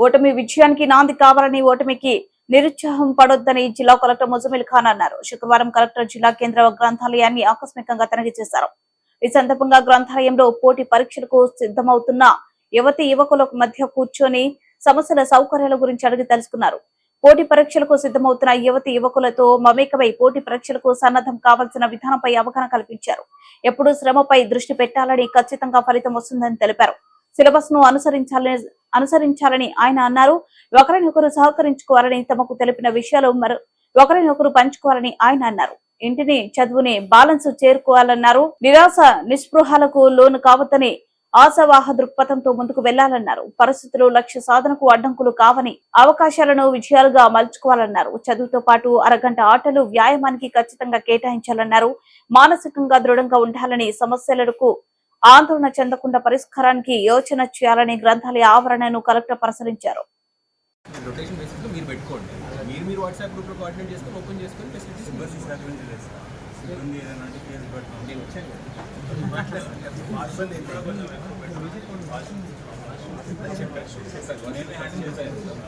ఓటమి విజయానికి నాంది కావాలని, ఓటమికి నిరుత్సాహం పడొద్దని జిల్లా కలెక్టర్ ముజమిల్ ఖాన్ అన్నారు. శుక్రవారం కలెక్టర్ జిల్లా కేంద్ర గ్రంథాలయాన్ని ఆకస్మికంగా తనిఖీ చేశారు. ఈ సందర్భంగా గ్రంథాలయంలో పోటీ పరీక్షలకు సిద్ధమవుతున్న యువతీ యువకుల మధ్య కూర్చొని సమస్యల సౌకర్యాల గురించి అడిగి తెలుసుకున్నారు. పోటీ పరీక్షలకు సిద్ధమవుతున్న యువతీ యువకులతో మమేకమై పోటీ పరీక్షలకు సన్నద్ధం కావాల్సిన విధానంపై అవగాహన కల్పించారు. ఎప్పుడూ శ్రమపై దృష్టి పెట్టాలని, ఖచ్చితంగా ఫలితం వస్తుందని తెలిపారు. సిలబస్ ను అనుసరించాలని ఆయన అన్నారు. ఒకరినొకరు సహకరించుకోవాలని, తమకు తెలిపిన విషయాలు ఒకరినొకరు పంచుకోవాలని ఆయన అన్నారు. ఇంటిని చదువుని బాలన్స్ చేరుకోవాలన్నారు. నిరాశ నిస్పృహాలకు లోను కావద్దని, ఆశావాహ దృక్పథంతో ముందుకు వెళ్లాలన్నారు. పరిస్థితులు లక్ష్య సాధనకు అడ్డంకులు కావని, అవకాశాలను విజయాలుగా మలుచుకోవాలన్నారు. చదువుతో పాటు అరగంట ఆటలు, వ్యాయామానికి ఖచ్చితంగా కేటాయించాలన్నారు. మానసికంగా దృఢంగా ఉండాలని, సమస్యలకు ఆందోళన చెందకుండా పరిష్కారానికి యోచన చేయాలని గ్రంథాలయ ఆవరణను కలెక్టర్ పరిశీలించారు.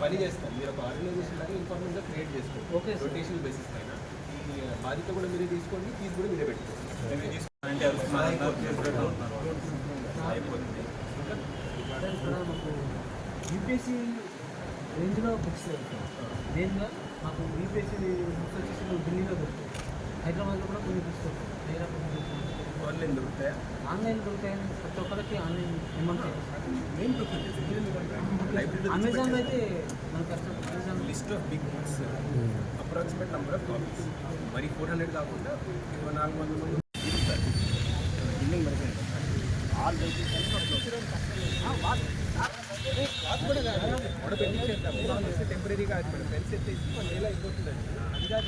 పని చేస్తాం మీరు ఒక ఆర్గనైజేషన్ లాగా ఇన్ఫర్మేషన్ క్రియేట్ చేసుకోండి. రొటేషన్ బేసిస్ పైన ఈ బాధ్యత కూడా మీరే తీసుకోండి, ఫీజు కూడా మీరే పెట్టుకోండి. యూపీఎస్సీ రేంజ్లో బుక్స్ మెయిన్గా మాకు యూపీఎస్సీ బుక్స్ వచ్చేసి ఢిల్లీలో దొరుకుతాయి, హైదరాబాద్లో కూడా కొన్ని బుక్స్ దొరుకుతాయి. ఆన్లైన్ దొరుకుతాయా? ఆన్లైన్ దొరుకుతాయని ప్రతి ఒక్కరికి ఆన్లైన్ అమౌంట్ మెయిన్ అమెజాన్లో అయితే మనకు Amazon list of big books approximate number of copies మరి 400 కాకుండా 400 బిల్డింగ్ టెంపరీగా అది మనం పెన్స్ ఎత్తేసి 1 నెల అయిపోతుందండి. అది కాదు